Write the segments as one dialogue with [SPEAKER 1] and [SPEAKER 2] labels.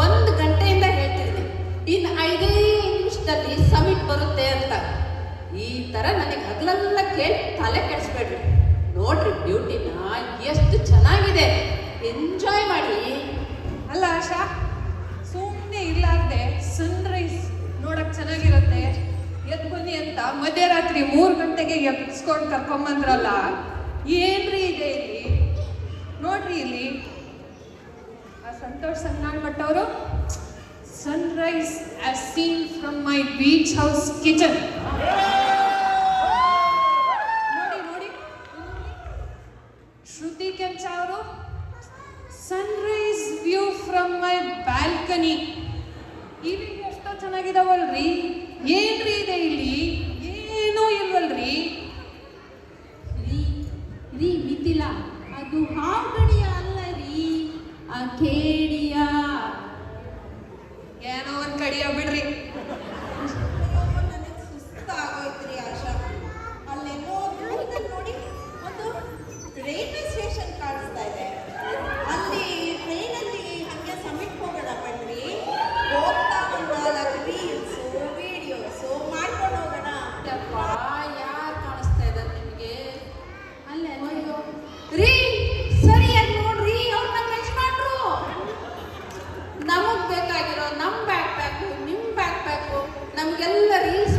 [SPEAKER 1] ಒಂದು ಗಂಟೆಯಿಂದ ಹೇಳ್ತಿದ್ದೀನಿ ಇನ್ನು 5 ನಿಮಿಷದಲ್ಲಿ ಸಮಿಟ್ ಬರುತ್ತೆ ಅಂತ. ಈ ಥರ ನನಗೆ ಹಗಲೆಲ್ಲ ಕೇಳಿ ತಲೆ ಕೆಡಿಸ್ಬೇಡ್ರಿ. ನೋಡ್ರಿ ಬ್ಯೂಟಿನ ಎಷ್ಟು ಚೆನ್ನಾಗಿದೆ, ಎಂಜಾಯ್ ಮಾಡಿ.
[SPEAKER 2] ಅಲ್ಲ ಆಶಾ, ಸುಮ್ಮನೆ ಇಲ್ಲಾರ್ದೆ ಸನ್ರೈಸ್ ನೋಡಕ್ ಚೆನ್ನಾಗಿರುತ್ತೆ ಎದ್ದು ಬನ್ನಿ ಅಂತ ಮಧ್ಯರಾತ್ರಿ 3 ಗಂಟೆಗೆ ಎಬ್ಬಿಸ್ಕೊಂಡು ಕರ್ಕೊಂಬಂದ್ರಲ್ಲ, ಏನ್ರಿ ಇದೆ ಇಲ್ಲಿ? ನೋಡ್ರಿ ಇಲ್ಲಿ ಆ ಸಂತೋಷ್ ಸಂಗ್ನಾಳ್ ಭಟ್ ಅವರು Sunrise as scene from my beach house kitchen. ನೋಡಿ ನೋಡಿ. ಶ್ರುತಿ ಕೆಂಚ ಅವರು Sunrise view from my balcony. ಇಲ್ಲಿ ಎಷ್ಟೋ ಚೆನ್ನಾಗಿದಾವಲ್ರಿ, ಏನ್ರಿ ಇದೆ ಇಲ್ಲಿ? ಏನೂ ಇಲ್ವಲ್ರಿ.
[SPEAKER 1] ರೀ ಮಿಥಿಲ, ಅದು ಹಾವುಗಡಿಯ ಅಲ್ಲ ರೀ, ಆ ಕೇಡಿಯ.
[SPEAKER 2] ಏನೋ ಒಂದ್ ಕಡಿಯ ಬಿಡ್ರಿ.
[SPEAKER 3] ನನಗೆ ಸುಸ್ತಾಗೋಯ್ತ್ರಿ ಆಶಾ. ಅಲ್ಲೆಲ್ಲೋ ದೂರದಲ್ಲಿ ನೋಡಿ ಒಂದು ರೈಲ್ವೆ ಸ್ಟೇಷನ್ ಕಾಣಿಸ್ತಾ ಇದೆ. ಅಲ್ಲಿ ಟ್ರೈನಲ್ಲಿ ಹಂಗೆ ಸಮಿಟ್ ಹೋಗೋಣ ಬನ್ನಿ. ಹೋಗ್ತಾ ಒಂದು 4 ರೀಲ್ಸು ವಿಡಿಯೋಸು ಮಾಡ್ಕೊಂಡು ಹೋಗೋಣ.
[SPEAKER 1] ಯಾರು ಕಾಣಿಸ್ತಾ ಇದ್ದಾರೆ ನಿಮಗೆ? ಅಲ್ಲೇ ಅಯ್ಯೋ ರೀ, ಸರಿಯಾಗಿ ನೋಡ್ರಿ, ಅವ್ರನ್ನ ಮೆಚ್ ಮಾಡ್ರು. ನಮಗ್ ಬೇಕಾಗಿರೋ ನಮ್ಮ ಬ್ಯಾಕ್ ಪ್ಯಾಕು, ನಿಮ್ಮ ಬ್ಯಾಕ್ ಪ್ಯಾಕು, ನಮ್ಗೆಲ್ಲ ರೀಲ್ಸ್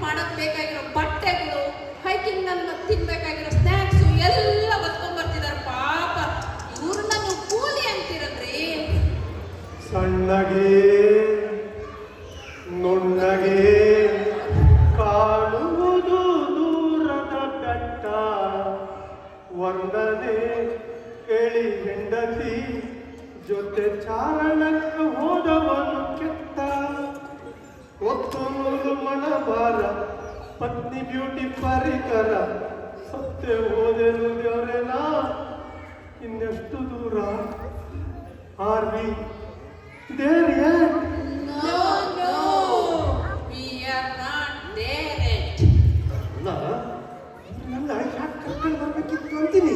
[SPEAKER 1] ಮಾಡಕ್ ಬೇಕಾಗಿರೋ ಬಟ್ಟೆಗಳು, ಹೈಕಿಂಗ್ ನಲ್ಲಿ ತಿನ್ಬೇಕಾಗಿರೋ ಸ್ನ್ಯಾಕ್ಸು ಎಲ್ಲ ಹೊತ್ಕೊಂಡ್ ಬರ್ತಿದಾರೆ. ಪಾಪ ಇವ್ರನ್ನ ನೀವು ಕೂಲಿ ಅಂತೀರಲ್ರಿ.
[SPEAKER 4] ಸಣ್ಣಗೆ ನುಣ್ಣಗೆ ಕಾಣುವುದು ದೂರದ ಬೆಟ್ಟ, ಒಂದನೇ ಕೇಳಿ ಹೆಂಡತಿ ಜೊತೆ ಚಾರಣಕ್ಕೆ ಹೋದವನು ಕೆಟ್ಟ. ಒತ್ತು ನೂರು ಮಣಬಾರ ಪತ್ನಿ ಬ್ಯೂಟಿ ಪರಿಕರ, ಸತ್ಯ ಹೋದೆನು ದೇವರೇನ, ಇನ್ನೆಷ್ಟು ದೂರ are we there yet?
[SPEAKER 1] No, no, we are not there yet.
[SPEAKER 4] ನನ್ನ ಯಾಕೆ ಕರ್ಕೊಂಡು ಬರ್ಬೇಕಿತ್ತು ಅಂತೀನಿ.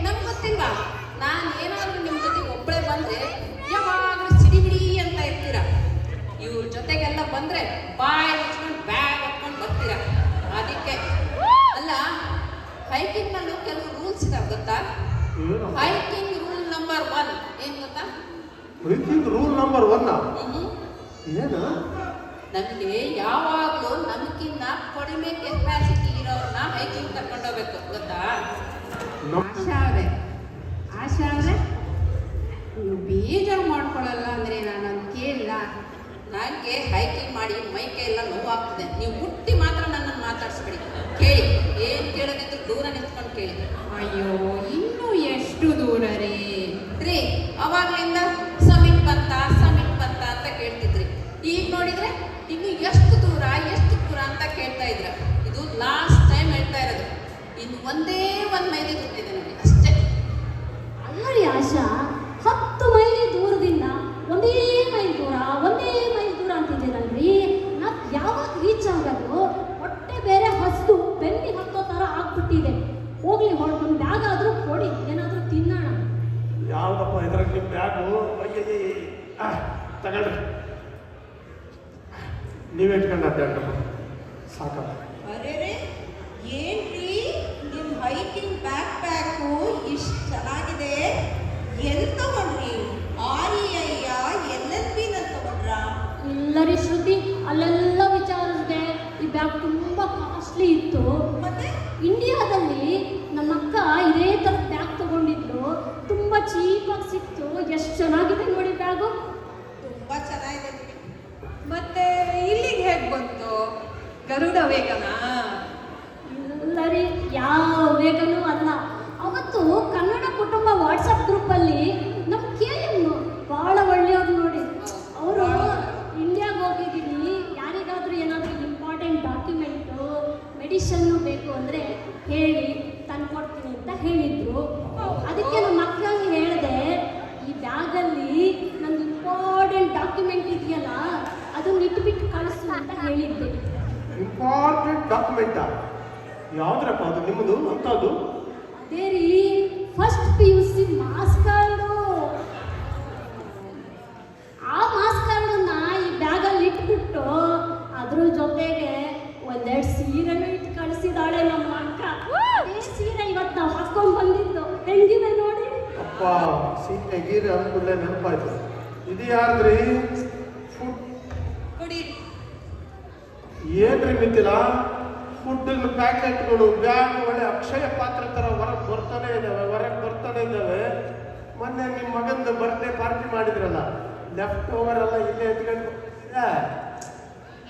[SPEAKER 1] ನಮ್ಗೆ ಗೊತ್ತಿಲ್ವಾ? ನಾನು ಏನಾದ್ರು ನಿಮ್ಮ ಜೊತೆಗೆ ಒಬ್ಬಳೇ ಬಂದ್ರೆ ಯಾವಾಗಲೂ ಸಿಡಿಬಿಡಿ ಅಂತ ಇರ್ತೀರ. ಇವ್ರ ಜೊತೆಗೆಲ್ಲ ಬಂದ್ರೆ ಬಾಯ್ ಮುಚ್ಕೊಂಡು ಬ್ಯಾಗ್ ಹಾಕೊಂಡು ಬರ್ತೀರ. ಅದಕ್ಕೆ ಅಲ್ಲ, ಹೈಕಿಂಗ್ ನಲ್ಲೂ ಕೆಲವು ರೂಲ್ಸ್ ಇದಾವೆ ಗೊತ್ತಾ? ಹೈಕಿಂಗ್ ರೂಲ್ ನಂಬರ್ 1 ಏನ್ ಗೊತ್ತಾ?
[SPEAKER 4] ಹೈಕಿಂಗ್ ರೂಲ್ ನಂಬರ್ 1 ಏನು?
[SPEAKER 1] ನಮಗೆ ಯಾವಾಗಲೂ ನಮಗಿನ್ನ ಕಡಿಮೆ ಕೆಪಾಸಿಟಿ ಇರೋರನ್ನ ಹೈಕಿಂಗ್ ಕರ್ಕೊಂಡು ಹೋಗ್ಬೇಕು ಗೊತ್ತಾ? ಆಶಾ ಅವ್ರೆ, ನೀವು ಬೇಜಾರು ಮಾಡ್ಕೊಳ್ಳಲ್ಲ ಅಂದರೆ ನಾನು ಕೇಳಿಲ್ಲ. ನನಗೆ ಹೈಕಿಂಗ್ ಮಾಡಿ ಮೈ ಕೈ ಎಲ್ಲ ನೋವಾಗ್ತದೆ. ನೀವು ಮುಟ್ಟಿ ಮಾತ್ರ ಮಾಡಿಸ್ಬಿಡಿ. ಕೇಳಿ, ಏನ್ ಕೇಳೋದಂದ್ರೆ ದೂರ ನಿಂತ್ಕೊಂಡು ಕೇಳಿ.
[SPEAKER 2] ಅಯ್ಯೋ ಇನ್ನೂ ಎಷ್ಟು ದೂರ ರೀ?
[SPEAKER 1] ರೀ, ಅವಾಗ್ಲಿಂದ ಸಮಿಟ್ ಬಂತ ಅಂತ ಕೇಳ್ತಿದ್ರಿ. ಈಗ ನೋಡಿದ್ರೆ ಇನ್ನು ಎಷ್ಟು ದೂರ ಅಂತ ಕೇಳ್ತಾ ಇದ್ರ. ಇದು ಲಾಸ್ಟ್ ಟೈಮ್ ಹೇಳ್ತಾ ಇರೋದು. ಇನ್ನು ಒಂದೇ ಮೈಲಿ ಗೊತ್ತಿದೆ ನೋಡಿ, ಅಷ್ಟೇ.
[SPEAKER 5] ಅಲ್ಲ ರೀ ಆಶಾ, 10 ಮೈಲಿ ದೂರದಿಂದ ಒಂದೇ ಮೈಲ್ ದೂರ ಅಂತಿದ್ದೀರಲ್ರಿ. ನಾವು ಯಾವಾಗ ರೀಚ್ ಆಗೋದು? ಹೊಟ್ಟೆ ಬೇರೆ ಹಸ್ದು ಬೆನ್ನಿಗೆ ಹತ್ತೋ ಥರ ಆಗ್ಬಿಟ್ಟಿದೆ. ಹೋಗ್ಲಿ, ಹೊರಟೊಂದು ಬ್ಯಾಗ್ ಆದರೂ ಕೊಡಿ, ಏನಾದರೂ ತಿನ್ನೋಣ.
[SPEAKER 4] ಯಾವ್ದಪ್ಪ ಇದ್ರಾಗ ನಿಮ್ಮ ಬ್ಯಾಗು? ತಗೊಳ್ರಿ, ನೀವೇ ಇಟ್ಕೊಂಡು ಅಡ್ಡಾಡ್ರಪ್ಪ, ಸಾಕಪ್ಪ.
[SPEAKER 3] ಅರೆ ಏನ್ರಿ ನಿಮ್ ಹೈಕಿಂಗ್ ಬ್ಯಾಕ್ ಪ್ಯಾಕು ಇಷ್ಟು ಚೆನ್ನಾಗಿದೆ? ಎಲ್ಲಿ ತಗೊಂಡ್ರಿ? REIಯ LLB ನಲ್ಲಿ ತಗೊಂಡ್ರಾ?
[SPEAKER 5] ಇಲ್ಲ ರೀ ಶ್ರುತಿ, ಅಲ್ಲೆಲ್ಲ ವಿಚಾರಿಸಿದೆ. ಈ ಬ್ಯಾಗ್ ತುಂಬ ಕಾಸ್ಟ್ಲಿ ಇತ್ತು.
[SPEAKER 3] ಮತ್ತೆ
[SPEAKER 5] ಇಂಡಿಯಾದಲ್ಲಿ ನಮ್ಮ ಅಕ್ಕ ಇದೇ ಥರದ ಬ್ಯಾಗ್ ತಗೊಂಡಿದ್ರು, ತುಂಬ ಚೀಪಾಗಿ ಸಿಕ್ತು. ಎಷ್ಟು ಚೆನ್ನಾಗಿದೆ ನೋಡಿ ಬ್ಯಾಗು.
[SPEAKER 3] ತುಂಬಾ ಚೆನ್ನಾಗಿದೆ ಬಿಡಿ.
[SPEAKER 2] ಮತ್ತೆ ಇಲ್ಲಿಗೆ ಹೇಗೆ ಬಂತು? ಗರುಡ ವೇಗನಾ?
[SPEAKER 5] ಇಲ್ಲ ರೀ, ಯಾವ ವೇಗನೂ ಅಲ್ಲ. ಅವತ್ತು ಕನ್ನಡ ಕುಟುಂಬ ವಾಟ್ಸಪ್ ಗ್ರೂಪಲ್ಲಿ ನಮ್ಮ KM ಭಾಳ ಒಳ್ಳೆಯವ್ರು ನೋಡಿ. ಅವರು ಇಂಡಿಯಾಗೆ ಹೋಗಿದ್ದೀನಿ, ಯಾರಿಗಾದ್ರೂ ಏನಾದರೂ ಇಂಪಾರ್ಟೆಂಟ್ ಡಾಕ್ಯುಮೆಂಟು ಮೆಡಿಷನ್ನು ಬೇಕು ಅಂದರೆ ಹೇಳಿ ತಂದ್ಕೊಡ್ತೀನಿ ಅಂತ ಹೇಳಿದ್ರು. ಅದಕ್ಕೆ ನಮ್ಮ ಅಕ್ಕಂಗೆ ಹೇಳಿದೆ, ಈ ಬ್ಯಾಗಲ್ಲಿ ನನ್ನ ಇಂಪಾರ್ಟೆಂಟ್ ಡಾಕ್ಯುಮೆಂಟ್ ಇದೆಯಲ್ಲ, ಅದನ್ನ ಇಟ್ಬಿಟ್ಟು ಕಳಿಸು ಅಂತ ಹೇಳಿದ್ದೆ.
[SPEAKER 4] ಇಂಪಾರ್ಟೆಂಟ್ ಡಾಕ್ಯುಮೆಂಟಾ? ಯಾವ್ದ್ರಪ್ಪ ಅದು ನಿಮ್ಮದು ಅಂತದ್ದು?
[SPEAKER 5] ಅದೇ ರೀ, ಫಸ್ಟ್ PUC ಮಾಸ್ ಕಾರ್ಡು. ಆ ಮಾಸ್ ಕಾರ್ಡನ್ನ ಈ ಬ್ಯಾಗಲ್ಲಿ ಇಟ್ಬಿಟ್ಟು ಅದ್ರ ಜೊತೆಗೆ ಒಂದೆರಡು ಸೀರೆನೂ ಇಟ್ಟು ಕಳಿಸಿದಾಳೆ ನಮ್ಮ ಅಕ್ಕ. ಅದೇ ಸೀರೆ ಇವತ್ತು ನಾವು ಹಾಕೊಂಡು ಬಂದಿದ್ದು, ಹೆಂಗಿದೆ ನೋಡಿ.
[SPEAKER 4] ಅಪ್ಪ, ಸೀತೆ ಗೀರೆ ಅಂದ್ಕೂಡಲೇ ನೆನಪಾಯ್ತು. ಇದು ಯಾರ್ದ್ರಿ? ಫುಡ್
[SPEAKER 2] ಕುಡೀರಿ.
[SPEAKER 4] ಏನ್ರಿ ಮಿತ್ತಿಲ್ಲ? ಫುಡ್ ಪ್ಯಾಕೆಟ್ಗಳು, ಬ್ಯಾಗ್ ಒಳ್ಳೆ ಅಕ್ಷಯ ಪಾತ್ರ ಥರ ಹೊರಗೆ ಬರ್ತಾನೆ ಇದ್ದಾವೆ. ಮೊನ್ನೆ ನಿಮ್ಮ ಮಗಂದು ಬರ್ತ್ಡೇ ಪಾರ್ಟಿ ಮಾಡಿದ್ರಲ್ಲ, ಲೆಫ್ಟ್ ಓವರ್ ಎಲ್ಲ ಇಲ್ಲೇ ಎತ್ಕೊಂಡು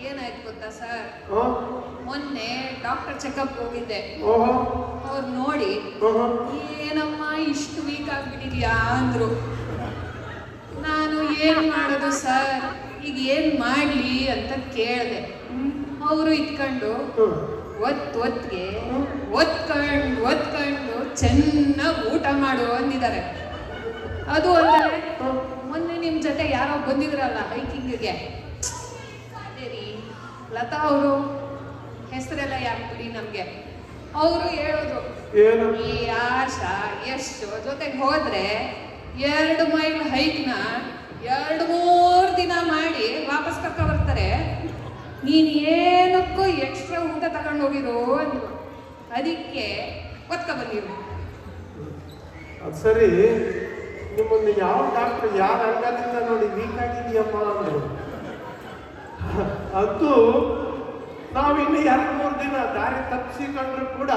[SPEAKER 2] ಏನಾಯ್ತು ಗೊತ್ತಾ ಸರ್?
[SPEAKER 4] ಹ್ಞೂ.
[SPEAKER 2] ಮೊನ್ನೆ ಡಾಕ್ಟರ್ ಚೆಕಪ್ ಹೋಗಿದ್ದೆ.
[SPEAKER 4] ಓಹೋ.
[SPEAKER 2] ಅವ್ರು ನೋಡಿ
[SPEAKER 4] ಓಹೋ.
[SPEAKER 2] ಏನಮ್ಮ ಇಷ್ಟು ವೀಕ್ ಆಗ್ಬಿಟ್ಟಿದ್ಯಾ ಅಂದ್ರು. ನಾನು ಏನ್ ಮಾಡೋದು ಸರ್, ಈಗ ಏನ್ ಮಾಡ್ಲಿ ಅಂತ ಕೇಳಿದೆ. ಅವರು ಇಟ್ಕೊಂಡು ಒತ್ತಿಗೆ ಒತ್ಕೊಂಡು ಚೆನ್ನಾಗಿ ಊಟ ಮಾಡು ಅಂದಿದ್ದಾರೆ. ಅದು ಅಲ್ಲದೆ ಮೊನ್ನೆ ನಿಮ್ಮ ಜೊತೆ ಯಾರೋ ಬಂದಿದ್ರಲ್ಲ ಹೈಕಿಂಗ್ಗೆ, ಅದೇ ರೀ ಲತಾ ಅವರು, ಹೆಸರೆಲ್ಲ ಯಾಕೆ ಬಿಡಿ ನಮಗೆ. ಅವರು ಹೇಳೋದು,
[SPEAKER 4] ಏನು?
[SPEAKER 2] ಈ ಆಶಾ ಎಷ್ಟು ಜೊತೆಗೆ ಹೋದ್ರೆ 2 ಮೈಲ್ ಹೈಕ್ನ 2-3 ದಿನ ಮಾಡಿ ವಾಪಸ್ ಕರ್ಕೊ ಬರ್ತಾರೆ. ನೀನು ಏನಕ್ಕೂ ಎಕ್ಸ್ಟ್ರಾ ಊಟ ತಗೊಂಡು ಹೋಗಿರೋ ಅಂದ್ರು. ಅದಕ್ಕೆ ಒತ್ಕೊ ಬಂದಿರು.
[SPEAKER 4] ಅದು ಸರಿ, ನಿಮ್ಮನ್ನು ಯಾವ ಡಾಕ್ಟರ್ ಯಾರ ಅಂಗದಿಂದ ನೋಡಿ ವೀಕ್ ಆಗಿದೆಯಮ್ಮ ಅಂದರು. ಅದು ನಾವಿನ್ನು 2-3 ದಿನ ದಾರಿ ತಪ್ಪಿಸಿಕೊಂಡ್ರು ಕೂಡ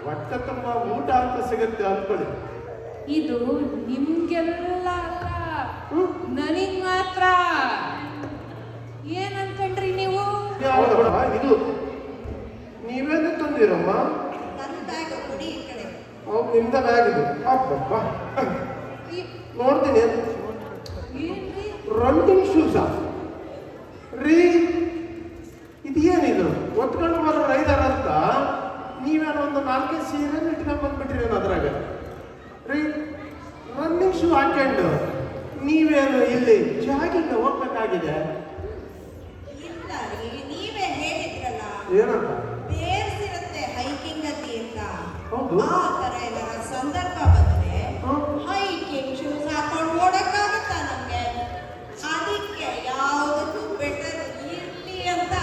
[SPEAKER 4] ಹೊಟ್ಟೆ ತುಂಬ ಊಟ ಅಂತ ಸಿಗುತ್ತೆ ಅಂದ್ಕೊಳ್ಳಿ.
[SPEAKER 2] ಇದು ನಿಮ್ಗೆಲ್ಲ ಅಲ್ಲ, ನನಗ್ ಮಾತ್ರ. ಏನಂತಂದ್ರಿ ನೀವು?
[SPEAKER 4] ಇದು ನೀವೇನು ತಂದಿರಮ್ಮ?
[SPEAKER 3] ನನ್ನ ಬ್ಯಾಗ್ ಕೊಡಿ ಈ ಕಡೆ.
[SPEAKER 4] ಹೌದು, ನಿಮ್ದ ಬ್ಯಾಗ್ ಇದು. ಅಬ್ಬಬ್ಬ, ನೋಡ್ತೀನಿ.
[SPEAKER 2] ಏನ್ರಿ?
[SPEAKER 4] ರನ್ನಿಂಗ್ ಶೂಸಾ ರೀ? ಇದು ಏನಿದು? ಒತ್ಕೊಂಡು ಬರೋ ರೈಡರ್ ಅಂತ ನೀವೇನೋ ಒಂದು 4 ಸೀರೆ ಇಟ್ಕೊಂಡು ಬಂದ್ಬಿಟ್ಟಿರೇನು ಅದ್ರಾಗ ರೀ? ರನ್ನಿಂಗ್ ಶೂ ಹಾಕೊಂಡು ನೀವೇನು ಇಲ್ಲಿ ಜಾಗಿಂಗ್ ಹೋಗ್ಬೇಕಾಗಿದೆ?
[SPEAKER 3] ಇಲ್ಲ ರೀ, ನೀವೇ ಹೇಳಿದ್ರಲ್ಲ
[SPEAKER 4] ಏನಂತ?
[SPEAKER 3] ಬೇರ್ಸಿರುತ್ತೆ ಹೈಕಿಂಗ್ ಅಲ್ಲಿ ಅಂತ.
[SPEAKER 4] ಹೌದು.
[SPEAKER 3] ಆ ಥರ ಏನಾರ ಸಂದರ್ಭ ಬಂದ್ರೆ ಹೈಕಿಂಗ್ ಶೂಸ್ ಹಾಕೊಂಡು ಓಡಕ್ಕಾಗತ್ತಾ ನಮ್ಗೆ? ಅದಕ್ಕೆ ಯಾವುದಕ್ಕೂ ಬೆಟರ್ ಇರ್ಲಿ ಅಂತ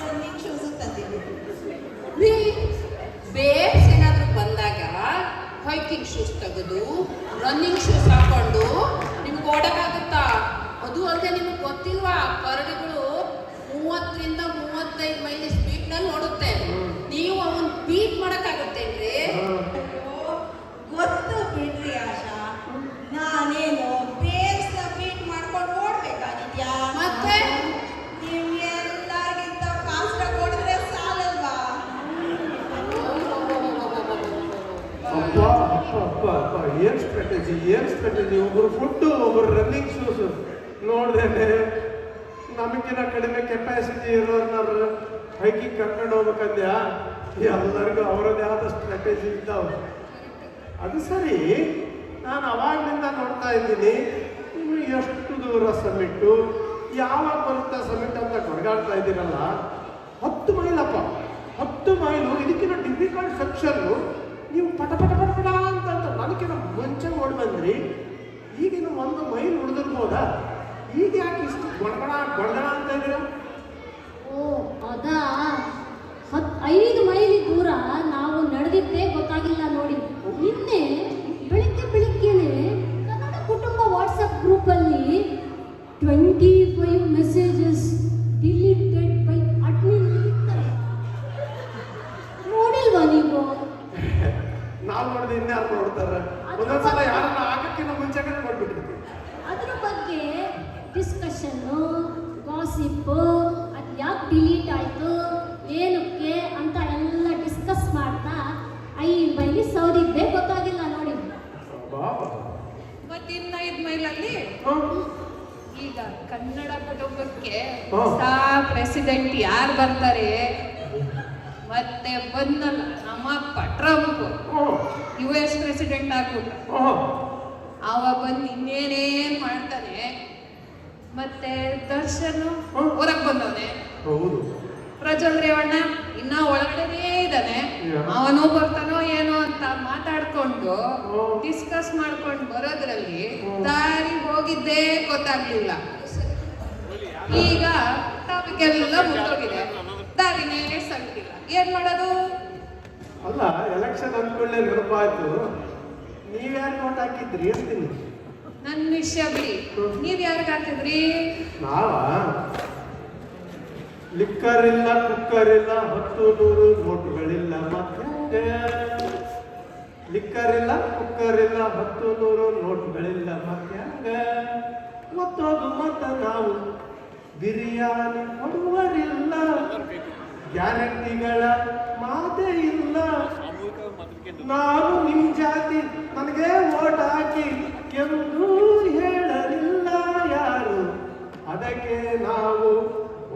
[SPEAKER 3] ರನ್ನಿಂಗ್ ಶೂಸ್ ತಂದಿದ್ದೀವಿ.
[SPEAKER 1] ಬೇರ್ಸ್ ಏನಾದರೂ ಬಂದಾಗ ಹೈಕಿಂಗ್ ಶೂಸ್ ತೆಗೆದು ರನ್ನಿಂಗ್ ಶೂಸ್ ಹಾಕೊಂಡು ನಿಮ್ಗೆ ಓಡಕ್ಕಾಗುತ್ತಾ? ಅದು ಅಲ್ಲದೆ ನಿಮ್ಗೆ ಗೊತ್ತಿಲ್ವಾ, ಕರಡಿಗಳು 30ರಿಂದ 35 ಮೈಲಿ ಸ್ಪೀಡ್ನಲ್ಲಿ ಓಡುತ್ತೆ. ನೀವು ಅವನ್ ಬೀಟ್ ಮಾಡಕ್ಕಾಗುತ್ತೇನ್ರಿ?
[SPEAKER 4] ಕಟ್ಟಿದ್ವಿ, ಒಬ್ರು ಫುಡ್ಡು, ಒಬ್ರು ರನ್ನಿಂಗ್ ಶೂಸ್. ನೋಡ್ದೇನೆ ನಮಗಿನ ಕಡಿಮೆ ಕೆಪಾಸಿಟಿ ಇರೋರ್ನಾರು ಹೈಕಿಂಗ್ ಕರ್ಕೊಂಡು ಹೋಗ್ಬೇಕಂದ್ಯಾ, ಎಲ್ಲರಿಗೂ ಅವರದ್ದೇ ಆದ ಸ್ಟ್ರಾಟಜಿ ಇದ್ದಾವೆ. ಅದು ಸರಿ, ನಾನು ಅವಾಗಲಿಂದ ನೋಡ್ತಾ ಇದ್ದೀನಿ, ನೀವು ಎಷ್ಟು ದೂರ ಸಮಿಟ್ಟು, ಯಾವಾಗ ಬರುತ್ತಾ ಸಮಿಟ್ ಅಂತ ಕೊಡಗಾಡ್ತಾ ಇದ್ದೀರಲ್ಲ. 10 ಮೈಲಪ್ಪ, 10 ಮೈಲು. ಇದಕ್ಕಿಂತ ಡಿಫಿಕಲ್ಟ್ ಸೆಕ್ಷನ್ನು ನೀವು ಪಟ ಪಟ ಪಟ ಪಟ ಅಂತ ನನಗಿನ ಮುಂಚೆ ನೋಡಿ ಬಂದ್ರಿ. ಈಗಿನ 1 ಮೈಲ್ ಉಳಿದಿರ್ಬೋದಾ? ಈಗ ಯಾಕೆ ಇಷ್ಟು ಗೊಡಗಡ ಗೊಡಗಡ ಅಂತ ಇದ್ದೀರಾ?
[SPEAKER 5] ಓ ಅದಾ, 5 ಮೈಲಿ ದೂರ ನಾವು ನಡೆದಿದ್ದೇ ಗೊತ್ತಾಗಿಲ್ಲ ನೋಡಿ. ನಿನ್ನೆ ಬೆಳಿಗ್ಗೆನೆ ಕನ್ನಡ ಕುಟುಂಬ ವಾಟ್ಸಪ್ ಗ್ರೂಪಲ್ಲಿ 25 ಮೆಸೇಜಸ್ ಡಿಲೀಟೆಡ್ ಬೈ ಅಡ್ಮಿನ್ ನೋಡಿಲ್ವಾ ನೀವು?
[SPEAKER 4] ನಾವು ನೋಡಿದ್ರೆ ಇನ್ಯಾರು ನೋಡ್ತಾರೆ? ಒಂದೊಂದ್ಸಲ ಯಾರನ್ನ ಆಗಕ್ಕಿಂತ ಮುಂಚೆನೇ ನೋಡ್ಬಿಟ್ಟಿರ್ತೀವಿ.
[SPEAKER 5] ಅದ್ರ ಬಗ್ಗೆ ಡಿಸ್ಕಷನ್ನು, ಗಾಸಿಪ್ಪು, ಅದು ಯಾಕೆ ಡಿಲೀಟ್ ಆಯಿತು, ಏನಕ್ಕೆ ಅಂತ ಎಲ್ಲ ಡಿಸ್ಕಸ್ ಮಾಡ್ತಾ 5 ಮೈಲಿ ಸೌದಿದ್ದೇ ಗೊತ್ತಾಗಿಲ್ಲ ನೋಡಿ.
[SPEAKER 2] ಮತ್ತಿನ್ನ 5 ಮೈಲಲ್ಲಿ ಈಗ ಕನ್ನಡ ಕುಟುಂಬಕ್ಕೆ
[SPEAKER 4] ಹಾ.
[SPEAKER 2] ಹೊಸ ಪ್ರೆಸಿಡೆಂಟ್ ಯಾರು ಬರ್ತಾರೆ? ಮತ್ತೆ ಬಂದಲ್ಲ ನಮ್ಮಪ್ಪ ಟ್ರಂಪ್, US ಪ್ರೆಸಿಡೆಂಟ್ ಆಗ್ಬಿಟ್ಟ. ಅವ ಬಂದು ಇನ್ನೇನೇನ್ ಮಾಡ್ತಾನೆ. ಮತ್ತೆ ದರ್ಶನ್ ಹೊರಗ್ ಬಂದವನೆ,
[SPEAKER 4] ಹೌದು.
[SPEAKER 2] ಪ್ರಜ್ವಲ್ ರೇವಣ್ಣ ಇನ್ನ ಒಳಗಡೆನೇ ಇದ್ದಾನೆ. ಅವನು ಬರ್ತಾನೋ ಏನೋ ಅಂತ ಮಾತಾಡ್ಕೊಂಡು ಡಿಸ್ಕಸ್ ಮಾಡ್ಕೊಂಡು ಬರೋದ್ರಲ್ಲಿ ದಾರಿ ಹೋಗಿದ್ದೇ ಗೊತ್ತಾಗ್ಲಿಲ್ಲ. ಈಗ ಟಾಪಿಕ್ ಎಲ್ಲ ಮುಗಿದೋಗಿದೆ, ದಾರಿನೇ ಸಲ್ತಿಲ್ಲ. ಏನ್ ಮಾಡೋದು?
[SPEAKER 4] ಅಲ್ಲ, ಎಲೆಕ್ಷನ್ ಅಂದ್ಕೊಳ್ಳೆ ನೆನಪಾಯ್ತು. ನೀವ್ಯಾರು ನೋಟ್ ಹಾಕಿದ್ರಿ ಅಂತೀನಿ.
[SPEAKER 2] ನನ್ನ ವಿಷಯ ಬಿಡಿ, ನೀವ್ ಯಾರಿಗ ಹಾಕಿದ್ರಿ?
[SPEAKER 4] ನಾವ ಲಿಕ್ಕರ್ ಇಲ್ಲ, ಕುಕ್ಕರ್ ಇಲ್ಲ, 10-100 ನೋಟುಗಳಿಲ್ಲ. ಮತ್ತೆ ಲಿಕ್ಕರ್ ಇಲ್ಲ, ಕುಕ್ಕರ್ ಇಲ್ಲ, 10-100 ನೋಟುಗಳಿಲ್ಲ. ಮತ್ತೆ ಮತ್ತೊಂದು ಮತ್ತ ನಾವು ಬಿರಿಯಾನಿ ಕೊಡುವರಿಲ್ಲ, ಗ್ಯಾರಂಟಿಗಳ ಮಾತೇ ಇಲ್ಲ. ನಾನು ನಿಮ್ ಜಾತಿ, ನನಗೆ ಓಟ್ ಹಾಕಿ ಎಂದು ಹೇಳಲಿಲ್ಲ ಯಾರು, ಅದಕ್ಕೆ ನಾವು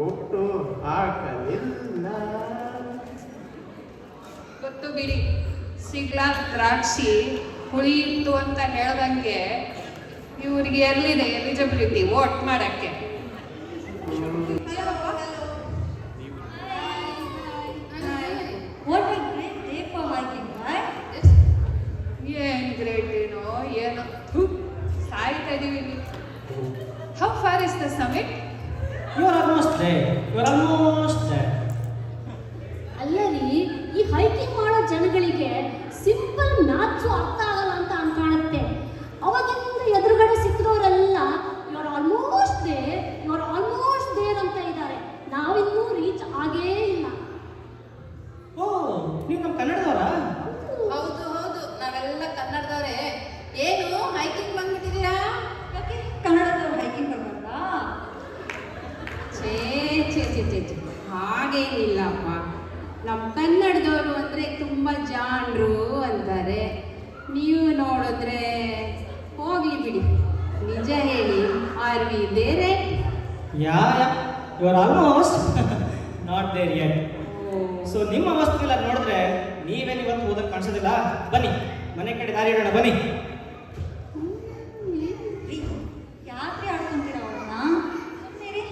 [SPEAKER 4] ಒಟ್ಟು ಹಾಕಲಿಲ್ಲ.
[SPEAKER 2] ಗೊತ್ತು ಬಿಡಿ, ಸಿಗ್ಲಾ ದ್ರಾಕ್ಷಿ ಹುಳಿ ಇತ್ತು ಅಂತ ಹೇಳ್ದಂಗೆ ಇವ್ರಿಗೆ ಎಲ್ಲಿದೆ ಎಲಿಜಿಬಿಲಿಟಿ ವೋಟ್ ಮಾಡಕ್ಕೆ?
[SPEAKER 3] What a great day for hiking, right?
[SPEAKER 2] ಏನ್ ಗ್ರೇಟ್ ಏನೋ ಏನೋ, ಸಾಯ್ತಾ ಇದೀವಿ. How far is the summit?
[SPEAKER 6] You are almost there. You are almost there.
[SPEAKER 5] ಅಲ್ಲರಿ, ಈ ಹೈಕಿಂಗ್ ಮಾಡೋ ಜನಗಳಿಗೆ ಸಿಂಪಲ್ ಮ್ಯಾಥ್ಸು ಅರ್ಥ ಆಗಲ್ಲ ಅಂತ ಕಾಣುತ್ತೆ. ಅವಾಗಿಂದ ಎದುರುಗಡೆ ಸಿಕ್ಕಿದವರೆಲ್ಲ ಇವರು ಆಲ್ಮೋಸ್ಟ್ ದೇರ್ ಅಂತ ಇದ್ದಾರೆ. ನಾವಿನ್ನೂ ರೀಚ್ ಆಗೇ ಇಲ್ಲ.
[SPEAKER 6] ಓ, ನೀವು ನಮ್ಮ ಕನ್ನಡದವರಾ?
[SPEAKER 1] ಹೌದು ಹೌದು, ನಾವೆಲ್ಲ ಕನ್ನಡದವರೇ. ಏನು ಹೈಕಿಂಗ್ ಬಂದ್ಬಿಟ್ಟಿದ್ದೀರಾ?
[SPEAKER 3] ಯಾಕೆ ಕನ್ನಡದವ್ರು ಹೈಕಿಂಗ್ ಬರ್ಬಾರ್ದಾ?
[SPEAKER 1] ಛೇ ಛೇ ಛೇ ಛೇ ಛೇ, ಹಾಗೇನಿಲ್ಲಪ್ಪ. ನಮ್ಮ ಕನ್ನಡದವರು ಅಂದರೆ ತುಂಬ ಜಾಣರು ಅಂತಾರೆ. ನೀವು ನೋಡಿದ್ರೆ ಹೋಗ್ಲಿ ಬಿಡಿ. ನಿಜ ಹೇಳಿ, ಆರ್ ವಿ ಬೇರೆ?
[SPEAKER 6] Yeah. You are almost not there yet. So ನಿಮ್ಮ ಅವಸ್ಥೆಗೆಲ್ಲ ನೋಡಿದ್ರೆ ನೀವೇನು ಇವತ್ತು ಓದಕ್ಕೆ ಕಾಣಿಸೋದಿಲ್ಲ. ಬನ್ನಿ, ಮನೆ ಕಡೆ ದಾರಿ ಇಡೋಣ, ಬನ್ನಿ.
[SPEAKER 3] ರೀ, ಯಾಕ್ರಿ ಆಡ್ಕೊಂತೀರ ಅವ್ರನ್ನ? ಸುಮ್ಮನೆ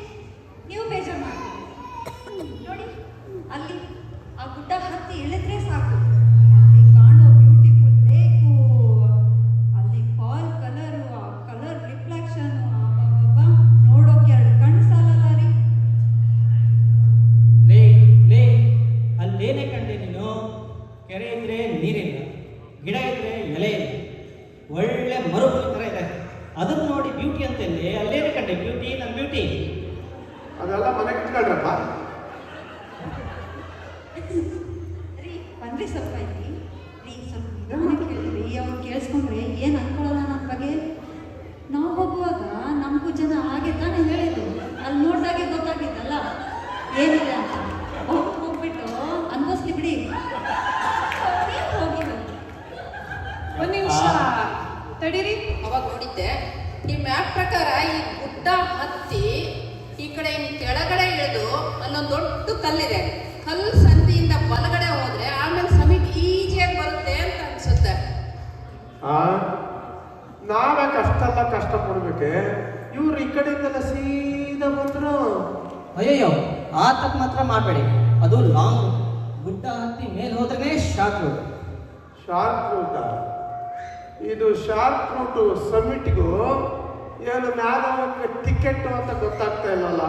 [SPEAKER 3] ನೀವು ಬೇಜಾರು ಮಾಡಿ. ನೋಡಿ, ಅಲ್ಲಿ ಆ ಗುಡ್ಡ ಹತ್ತಿ ಇಳಿದ್ರೆ ಸಾಕು, ಅಲ್ಲಿ ಕಾಣೋ ಬ್ಯೂಟಿಫುಲ್ ಲೇಕು, ಅಲ್ಲಿ ಫಾಲ್ ಕಲರು, ಆ ಕಲರ್ ರಿಫ್ಲೆಕ್ಷನ್, ನೋಡೋಕೆ 2 ಕಣ್ಣು ಸಾಲಲ್ಲ ರೀ.
[SPEAKER 6] ಲೇ ಅಲ್ಲೇನೇ ಕಂಡೆ ನೀನು? ಕೆರೆ ಇದ್ರೆ ನೀರಿಲ್ಲ, ಗಿಡ ಇದ್ರೆ ಎಲೆ ಇಲ್ಲ, ಒಳ್ಳೆ ಮರುಭೂಮಿ ಥರ ಇದೆ. ಅದನ್ನ ನೋಡಿ ಬ್ಯೂಟಿ ಅಂತೇಳಿ ಅಲ್ಲೇನೇ ಕಂಡೆ ಬ್ಯೂಟಿ, ನನ್ನ ಬ್ಯೂಟಿ.
[SPEAKER 4] ಅದೆಲ್ಲ ಮನೆಗೆ ಇಟ್ಕೊಳ್ರಪ್ಪ.
[SPEAKER 3] ರೀ ಬನ್ರಿ ಸ್ವಲ್ಪ ಇಲ್ಲಿ. ರೀ ಸ್ವಲ್ಪ ನಿಧಾನಕ್ಕೆ ಕೇಳಿರಿ, ಅವ್ರು ಕೇಳಿಸ್ಕೊಂಡ್ರೆ ಏನು ಅನ್ಕೊಳ್ಳಲ್ಲ ನನ್ನ ಬಗ್ಗೆ. ನಾವು ಹೋಗುವಾಗ ನಮಗೂ ಜನ ಹಾಗೆ ತಾನೇ ಹೇಳಿದ್ರು, ಅಲ್ಲಿ ನೋಡ್ದಾಗೆ ಗೊತ್ತಾಗಿದ್ದಲ್ಲ ಏನಿದೆ ಅಂತ. ಅವ್ರು ಹೋಗ್ಬಿಟ್ಟು ಅನ್ಭವಿಸ್ಲಿ ಬಿಡಿ. ನೀವ್ ಹೋಗಿ ಬನ್ನಿ.
[SPEAKER 2] ಒಂದ್ ನಿಮಿಷ ತಡೀರಿ.
[SPEAKER 1] ಅವಾಗ ಹತ್ತಿ ಈ ಕಡೆ ಹಿಂಗ್ ಕೆಳಗಡೆ ಇಳಿದು ಅಲ್ಲೊಂದು ದೊಡ್ಡ ಕಲ್ಲಿದೆ. ಕಲ್ಲು ಸಂದಿಯಿಂದ ಬಲಗಡೆ ಹೋದ್ರೆ ಆಮೇಲೆ ಸಮಿಟ್ ಈಜಿಯಾಗಿ ಬರುತ್ತೆ ಅಂತ ಅನ್ಸುತ್ತೆ.
[SPEAKER 4] ನಾವ್ಯಾಕೆ ಅಷ್ಟೆಲ್ಲ ಕಷ್ಟ ಪಡ್ಬೇಕೆ? ಇವ್ರು ಈ ಕಡೆಯಿಂದೆಲ್ಲ ಸೀದಾ ಬಂದ್ರು.
[SPEAKER 6] ಅಯ್ಯಯ್ಯೋ ಆ ತಪ್ಪು ಮಾತ್ರ ಮಾಡಬೇಡಿ. ಅದು ಲಾಂಗ್ ಗುಡ್ಡ ಹತ್ತಿ ಮೇಲೆ ಹೋದ್ರೆ ಶಾರ್ಟ್ ರೋಡ್.
[SPEAKER 4] ಶಾರ್ಪ್ ರೂಟ ಇದು ಶಾರ್ಪ್ ರೂಟು ಸಮಿಟ್ಗೂ ಏನು ಮ್ಯಾಲ ಟಿಕೆಟ್ ಅಂತ ಗೊತ್ತಾಗ್ತಾ ಇಲ್ಲಲ್ಲ.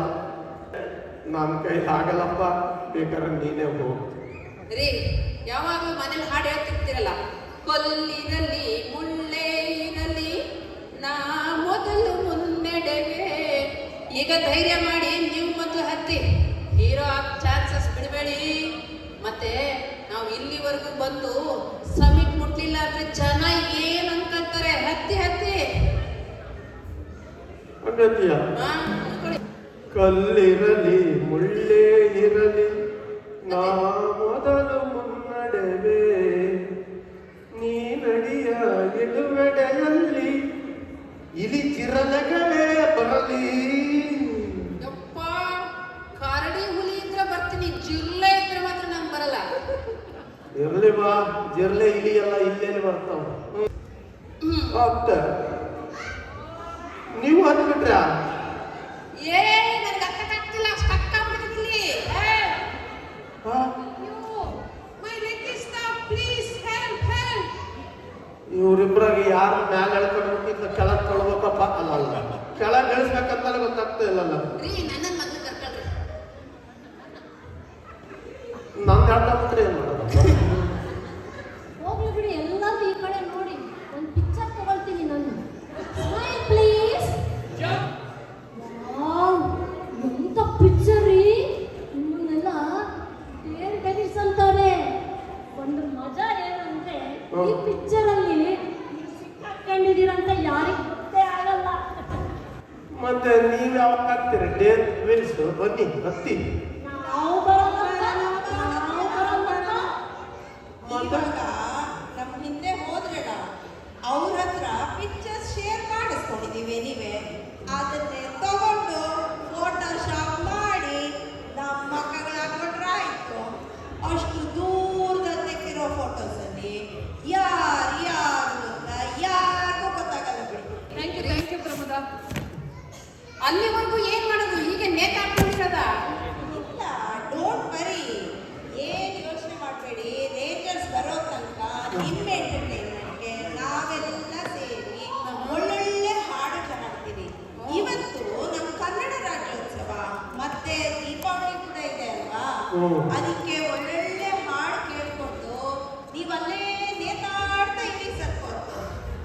[SPEAKER 4] ನನ್ನ ಕೈ ಆಗಲ್ಲಪ್ಪ, ಬೇಕಾದ್ರೆ ನೀನೇ ಹೋಗು.
[SPEAKER 1] ರೀ ಯಾವಾಗಲೂ ಮನೇಲಿ ಹಾಡು ಹೇಳ್ತಿರ್ತೀರಲ್ಲ, ಕೊಲ್ಲಿರಲಿ ಮುಳ್ಳೇ ಇರಲಿ ನಾ ಮೊದಲು ಮುನ್ನಡೆವೆ. ಈಗ ಧೈರ್ಯ ಮಾಡಿ ನೀವು ಮೊದಲು ಹತ್ತಿ, ಹೀರೋ ಆಗ್ ಚಾನ್ಸಸ್ ಬಿಡಬೇಡಿ. ಮತ್ತೆ ನಾವು ಇಲ್ಲಿವರೆಗೂ ಬಂದು ಸಮಿಟ್ ಮುಟ್ಲಿಲ್ಲ ಅಂದ್ರೆ ಜನ ಏನ್ ಅನ್ಕೊಂತಾರೆ. ಹತ್ತಿ ಹತ್ತಿ
[SPEAKER 4] ಹಂಗಂತೀಯ?
[SPEAKER 1] ಹಾ, ಕೂತ್ಕೊಳ್ಳಿ.
[SPEAKER 4] ಕಲ್ಲಿರಲಿ ಮುಳ್ಳೇ ಇರಲಿ ನಾ ಮೊದಲು ಮುನ್ನಡೆವೆ, ನೀ ನಡಿಯ ಇಡುವೆಡೆಯಲ್ಲಿ ಇಲಿ ಚಿರಲೆಗಳೇ ಬರಲಿ.
[SPEAKER 1] ಯಪ್ಪ, ಕರಡಿ ಹುಲಿ ಇದ್ರೆ ಬರ್ತೀನಿ, ಜಿರ್ಲೆ ಇದ್ರೆ ಮಾತ್ರ ನಂಗೆ ಬರಲ್ಲ.
[SPEAKER 4] ಇರ್ಲಿ ಬಾ, ಜಿರ್ಲೆ ಇಲಿ ಎಲ್ಲ ಇಲ್ಲೇಲಿ ಬರ್ತಾವ. ನೀವು ಅಂದ್ಬಿಟ್ರ?
[SPEAKER 1] ಏ ನನಗೆ ಅರ್ಥಕ್ಕಾಗ್ತಿಲ್ಲ, ಸ್ಟಕ್ ಆಗ್ಬಿಟ್ಟಿದ್ದೀನಿ.
[SPEAKER 4] ಇವರಿಬ್ಬರಾಗಿ ಯಾರು ಮ್ಯಾಲ ಎಳ್ಕೊಳ್ಬೇಕಿಂತ ಕೆಳಗೆ ತೊಳ್ಬೇಕಪ್ಪ. ಅಲ್ಲ ಅಲ್ಲ, ಕೆಳಗೆ ಇಳಿಸ್ಬೇಕಂತಲೇ ಗೊತ್ತಾಗ್ತಾ ಇಲ್ಲಲ್ಲ.
[SPEAKER 1] ರೀ ನನ್ನ ಮಗನ ಕರ್ಕೊಳ್ರಿ.
[SPEAKER 4] ನಂದು ಹೇಳ್ಕೊಂಡ್ಬಿಟ್ರೆ ಏನು ಮಾಡೋದು?
[SPEAKER 5] ಹೋಗ್ಲಿ ಬಿಡಿ, ಎಲ್ಲರೂ ಈ ಕಡೆ ನೋಡಿ. ಒಂದು ಪಿಕ್ಚರ್ ತಗೊಳ್ತೀನಿ ನಾನು. Smile please. ವಾವ್, ಎಂತ ಪಿಕ್ಚರ್ ರೀ! ನಿಮ್ಮನ್ನೆಲ್ಲ ಡೇರ್ ಡೆವಿಲ್ಸ್ ಅಂತಾರೆ. ಒಂದು ಮಜಾ ಏನಂದ್ರೆ ಈ ಪಿಕ್ಚರ್ ಅಲ್ಲಿ ನೀವು ಸಿಕ್ಕಾಕೊಂಡಿದ್ದೀರಂತ ಯಾರಿಗೂ ಗೊತ್ತೇ ಆಗಲ್ಲ.
[SPEAKER 4] ಮತ್ತೆ ನೀವು ಯಾವಾಗ ಹಾಕ್ತೀರಿ ಡೇರ್ ವಿಲ್ಸ್? ಬನ್ನಿ ಹತ್ತಿ.
[SPEAKER 5] ನಾವು ಬರೋಲ್ಲ, ನಾವು ಬರೋಲ್ಲ.
[SPEAKER 3] ಇವಾಗ ನಮ್ಮ ಹಿಂದೆ ಹೋದ್ರಲ್ಲ, ಅವ್ರ ಹತ್ರ ಪಿಕ್ಚರ್ಸ್ ಶೇರ್ ಮಾಡಿಸ್ಕೊಂಡಿದೀವಿ. ನೀವೇ ಅದನ್ನೇ ತಗೊಂಡು ಫೋಟೋಶಾಪ್ ಮಾಡಿ ನಮ್ಮ ಮಕ್ಕಳು ಹಾಕೊಂಡ್ರೆ ಆಯ್ತು. ಅಷ್ಟು ದೂರದಲ್ಲಿ ತೆಕ್ಕಿರೋ ಫೋಟೋಸ್ ಅಲ್ಲಿ ಯಾರು ಅಂತ ಯಾರಿಗೂ ಗೊತ್ತಾಗಲ್ಲ ಬಿಡಿ.
[SPEAKER 2] Thank you Pramod.
[SPEAKER 1] ಅಲ್ಲಿವರೆಗೂ ಏನ್ ಮಾಡೋದು? ಹೀಗೆ ನೇತಾಡ್ಕೊಂಡಿರೋದ?
[SPEAKER 3] ಇಲ್ಲ, ಡೋಂಟ್ ವರಿ, ಏನ್ ಯೋಚನೆ ಮಾಡಬೇಡಿ. ರೇಂಜರ್ಸ್ ಬರೋ ತನಕ ನಿಮ್ಮ ಎಂಟರ್ಟೈನ್ಮೆಂಟ್ಗೆ ನಾವೆಲ್ಲ ಸೇರಿ ಒಳ್ಳೊಳ್ಳೆ ಹಾಡು ಹಾಡ್ತೀವಿ. ಇವತ್ತು ನಮ್ಮ ಕನ್ನಡ ರಾಜ್ಯೋತ್ಸವ ಮತ್ತೆ ದೀಪಾವಳಿ ಕೂಡ ಇದೆ ಅಲ್ವಾ? ಅದಕ್ಕೆ ಒಳ್ಳೊಳ್ಳೆ ಹಾಡು ಕೇಳ್ಕೊಂಡು ನೀವಲ್ಲೇ ನೇತಾಡ್ತಾ ಇರಿ. ಸ್ವಲ್ಪ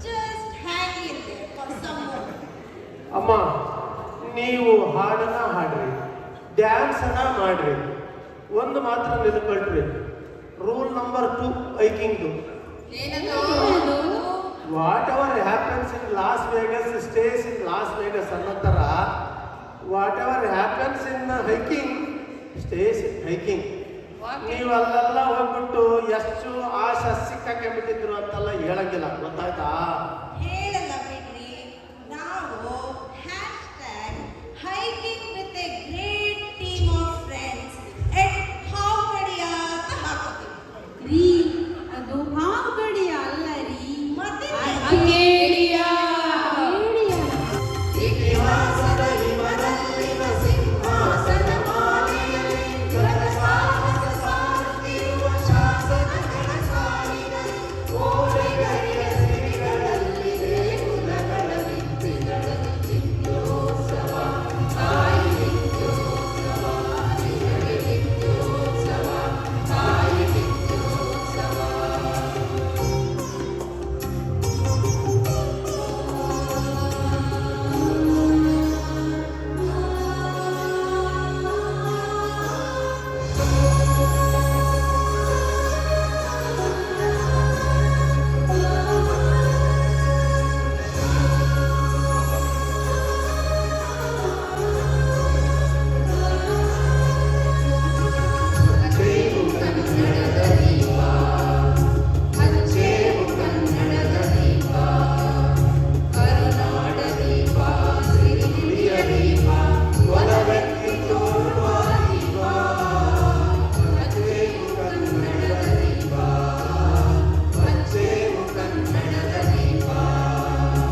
[SPEAKER 3] just hang in there for some moment.
[SPEAKER 4] ಅಮ್ಮ, ನೀವು ಹಾಡನ್ನ ಹಾಡ್ರಿ, ಡ್ಯಾನ್ಸನ್ನ ಮಾಡ್ರಿ. ಒಂದು ಮಾತ್ರ ನೆನಪಡ್ರಿ, ರೂಲ್ ನಂಬರ್ 2 ಹೈಕಿಂಗ್ದು.
[SPEAKER 1] ಏನದು?
[SPEAKER 4] What ever happens in loss Vegas stays in loss Vegas ಅನ್ನೋ ಥರ, what ever happens in hiking stays in hiking. ನೀವು ಅಲ್ಲೆಲ್ಲ ಹೋಗ್ಬಿಟ್ಟು ಎಷ್ಟು ಆಶಾ ಸಿಕ್ಕಾಕೊಂಡ್ಬಿಟ್ಟಿದ್ರು ಅಂತೆಲ್ಲ ಹೇಳಂಗಿಲ್ಲ, ಗೊತ್ತಾಯ್ತಾ?
[SPEAKER 3] ಹೇ